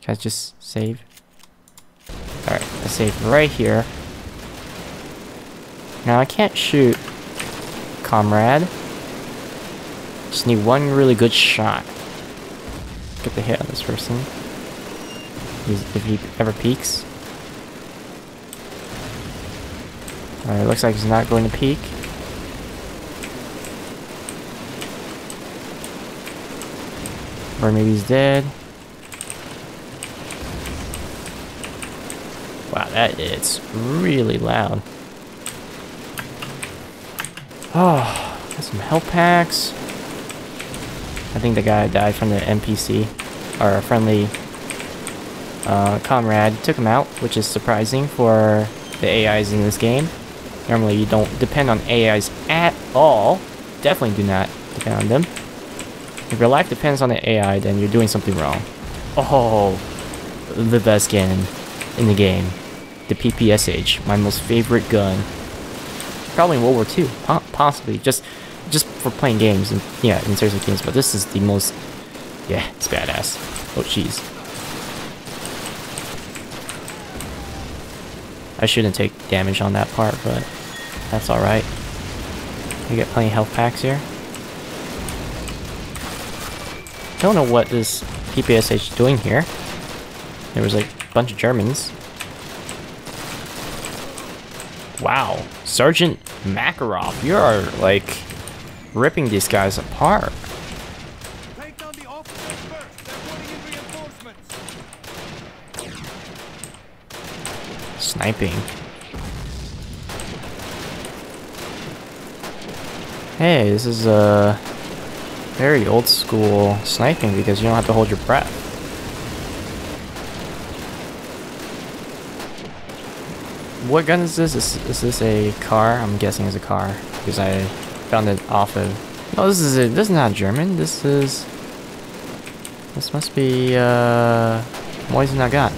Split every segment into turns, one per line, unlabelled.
Can I just save? Alright, I save right here. Now I can't shoot Comrade. Just need one really good shot. Get the hit on this person. If he ever peeks. Alright, looks like he's not going to peek. Or maybe he's dead. Wow, that is really loud. Oh, got some health packs. I think the guy died from the NPC, or a friendly comrade. Took him out, which is surprising for the AIs in this game. Normally you don't depend on AIs at all. Definitely do not depend on them. If your life depends on the AI, then you're doing something wrong. Oh, the best gun in the game. The PPSH, my most favorite gun. Probably in World War II, possibly. Just for playing games, and yeah, in terms of games. But this is the most, yeah, it's badass. Oh, jeez. I shouldn't take damage on that part, but that's alright. We get plenty of health packs here. Don't know what this PPSH is doing here. There was like a bunch of Germans. Wow, Sergeant Makarov, you are like ripping these guys apart.
Take down the officers first. They're putting in reinforcements.
Sniping. Hey, this is very old school sniping because you don't have to hold your breath. What gun is this? Is this a car? I'm guessing it's a car because I found it off of. No, this is not German. This must be Mosin Nagant.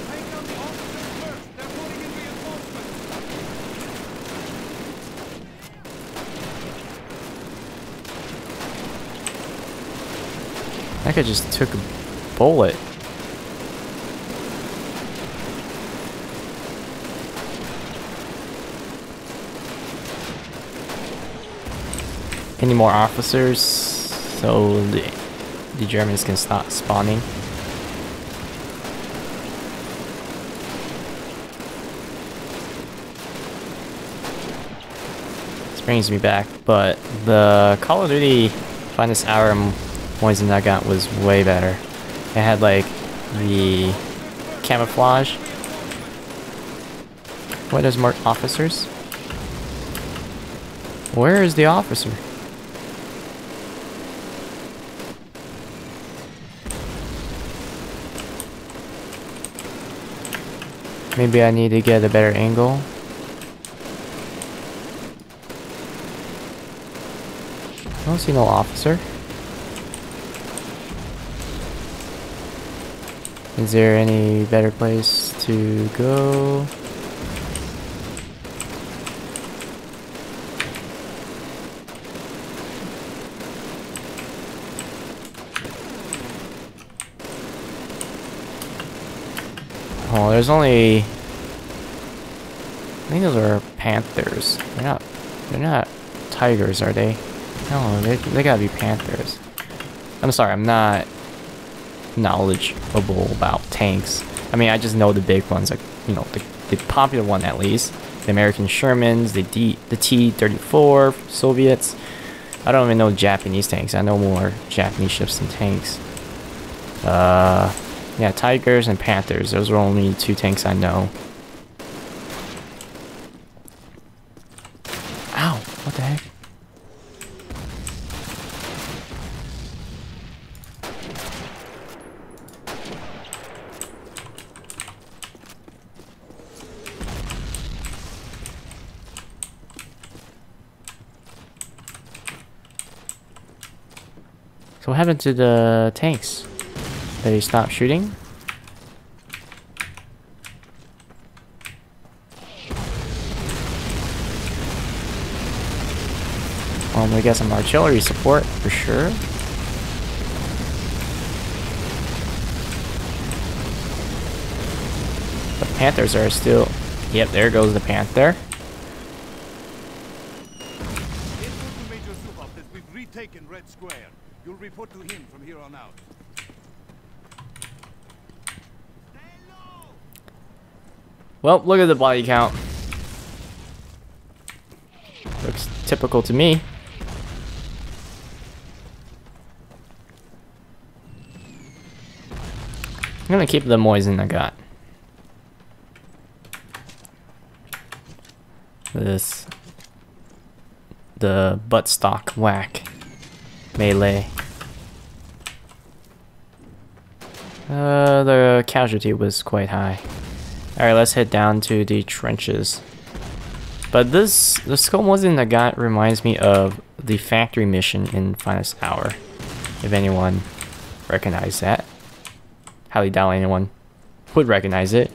Take down the officers first. They're putting in reinforcements.
That guy just took a bullet. Any more officers so the Germans can stop spawning? This brings me back, but the Call of Duty Finest Hour Mosin Nagant was way better. It had like the camouflage. What, there's more officers? Where is the officer? Maybe I need to get a better angle. I don't see no officer. Is there any better place to go? Oh, there's only, I think those are panthers. They're not tigers, are they? No, they gotta be panthers. I'm sorry, I'm not knowledgeable about tanks. I mean, I just know the big ones, like, you know, the popular one at least. The American Shermans, the T-34 Soviets. I don't even know Japanese tanks. I know more Japanese ships than tanks. Yeah, Tigers and Panthers. Those are only two tanks I know. Ow! What the heck? So what happened to the tanks? They stopped shooting? We got some artillery support for sure. The Panthers are still... Yep, there goes the Panther.
Input to Major Zubov that we've retaken Red Square. You'll report to him from here on out.
Well, look at the body count. Looks typical to me. I'm gonna keep the Mosin I got. The buttstock whack melee. The casualty was quite high. Alright, let's head down to the trenches. But the Skull Mosin I got reminds me of the factory mission in Finest Hour. If anyone recognized that. Highly doubt anyone would recognize it.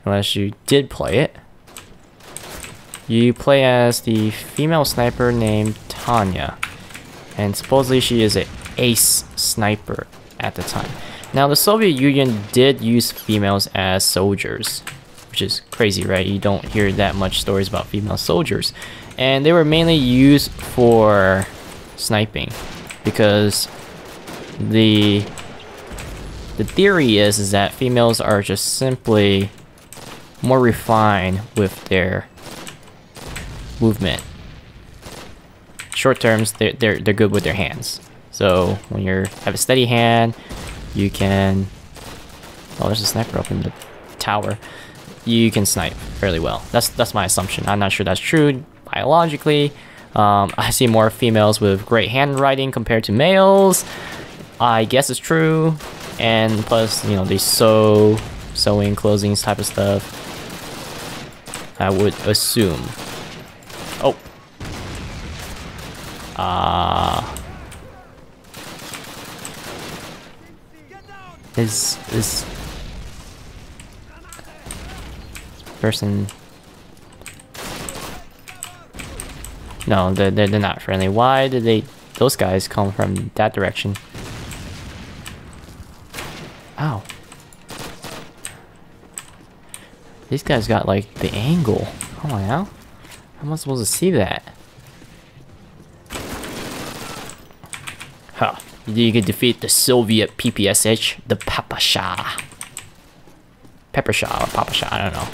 Unless you did play it. You play as the female sniper named Tanya, and supposedly she is an ace sniper at the time. Now the Soviet Union did use females as soldiers, which is crazy, right? You don't hear that much stories about female soldiers, and they were mainly used for sniping because the theory is that females are just simply more refined with their movement. Short terms, they're good with their hands. So when you have a steady hand, you can. Oh, there's a sniper up in the tower. You can snipe fairly well. That's my assumption. I'm not sure that's true biologically. I see more females with great handwriting compared to males. I guess it's true. And plus, you know, they sewing, closings type of stuff. I would assume. Oh. Is person? No, they're not friendly. Why did those guys come from that direction? Ow. These guys got like the angle. Come on now. How am I supposed to see that? Huh. You can defeat the Soviet PPSH, the Papasha. Peppershaw or Papasha, I don't know.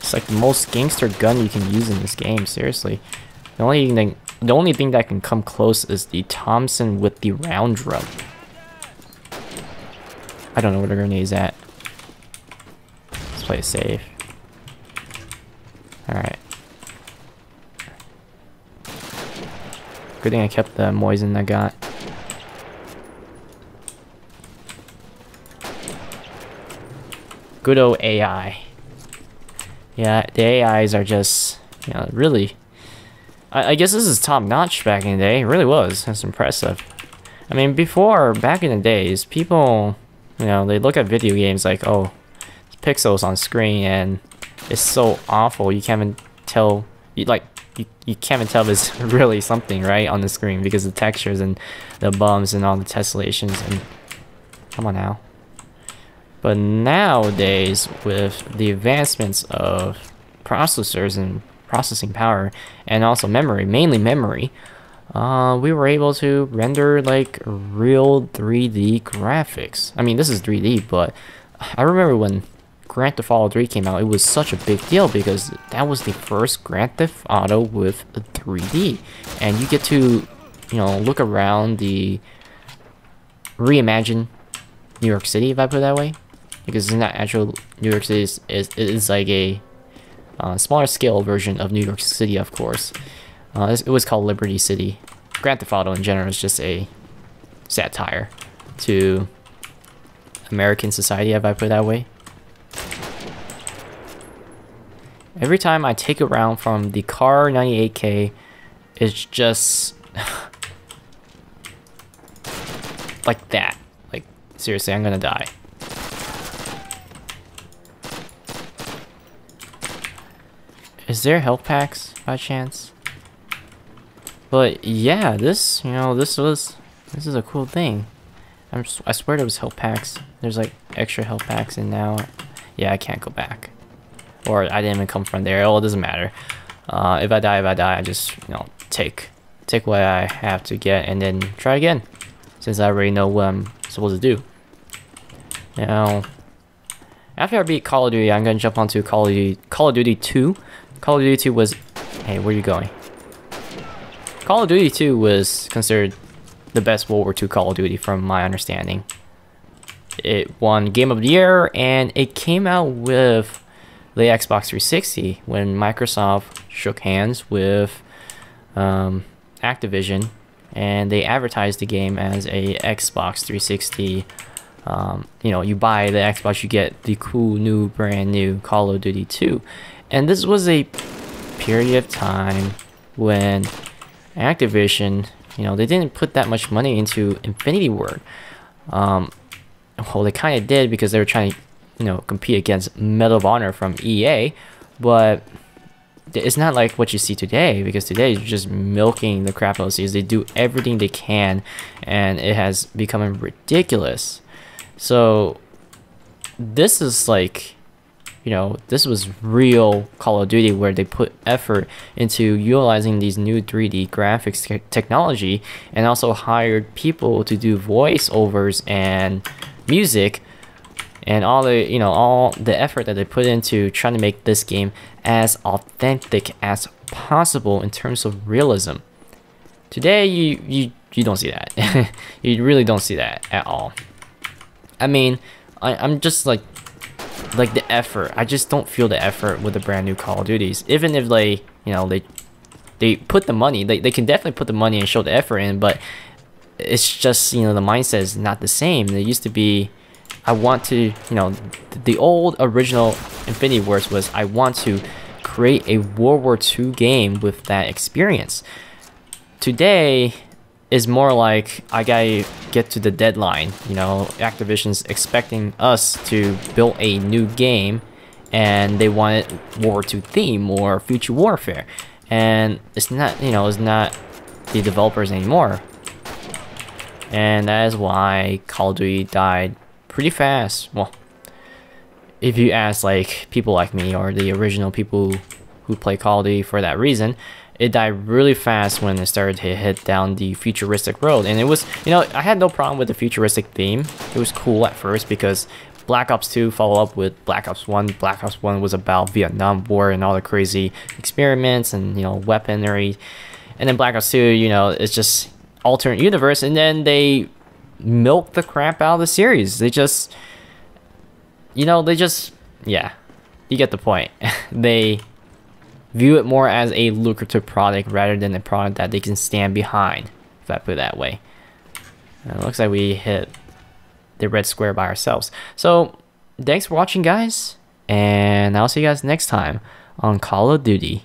It's like the most gangster gun you can use in this game, seriously. The only thing that can come close is the Thompson with the round drum. I don't know where the grenade's at. Let's play it safe. Alright. Good thing I kept the Mosin I got. Good old AI. Yeah, the AIs are just, you know, really... I guess this is top-notch back in the day. It really was. That's impressive. I mean, back in the days, people, you know, they look at video games like, oh, pixels on screen, and it's so awful. You can't even tell, you can't even tell if it's really something, right, on the screen because of the textures and the bumps and all the tessellations. And come on now. But nowadays, with the advancements of processors and processing power, and also memory, mainly memory, we were able to render like real 3D graphics. I mean, this is 3D, but I remember when Grand Theft Auto 3 came out, it was such a big deal because that was the first Grand Theft Auto with 3D, and you get to, you know, look around the reimagine New York City, if I put it that way, because it's not actual New York City. Is like a smaller scale version of New York City, of course. It was called Liberty City. Grand Theft Auto in general is just a satire to American society, if I put it that way. Every time I take a round from the Car 98K, it's just like that. Like, seriously, I'm gonna die. Is there health packs by chance? But yeah, this, this is a cool thing. I swear there was health packs. There's like extra health packs, and now, yeah, I can't go back. Or I didn't even come from there. Oh, it doesn't matter. If I die, I just, take what I have to get and then try again, since I already know what I'm supposed to do. Now, after I beat Call of Duty, I'm gonna jump onto Call of Duty 2. Call of Duty 2 was, hey, where are you going? Call of Duty 2 was considered the best World War II Call of Duty from my understanding. It won Game of the Year, and it came out with the Xbox 360 when Microsoft shook hands with Activision, and they advertised the game as a Xbox 360. You buy the Xbox, you get the cool new brand new Call of Duty 2. And this was a period of time when Activision, they didn't put that much money into Infinity Ward. Well, they kind of did because they were trying to, compete against Medal of Honor from EA, but it's not like what you see today, because today you're just milking the crap out of series. They do everything they can, and it has become ridiculous. So this is like, this was real Call of Duty, where they put effort into utilizing these new 3D graphics technology, and also hired people to do voiceovers and music, and all the effort that they put into trying to make this game as authentic as possible in terms of realism. Today, you don't see that. You really don't see that at all. I mean, I'm just like the effort. I just don't feel the effort with the brand new Call of Duties. Even if they put the money, they can definitely put the money and show the effort in, but it's just, the mindset is not the same. There used to be, I want to, the old original Infinity Wars was, I want to create a World War II game with that experience. Today is more like, I gotta get to the deadline. Activision's expecting us to build a new game, and they want it World War II theme or future warfare, and it's not, it's not the developers anymore, and that is why Call of Duty died pretty fast. Well, if you ask like people like me or the original people who play Call of Duty for that reason, it died really fast when it started to hit down the futuristic road. And it was, I had no problem with the futuristic theme. It was cool at first because Black Ops 2 followed up with Black Ops 1. Black Ops 1 was about Vietnam War and all the crazy experiments and, weaponry. And then Black Ops 2, it's just alternate universe. And then they milked the crap out of the series. They just, yeah, you get the point. They view it more as a lucrative product rather than a product that they can stand behind, if I put it that way. It looks like we hit the red square by ourselves. So, thanks for watching, guys, and I'll see you guys next time on Call of Duty.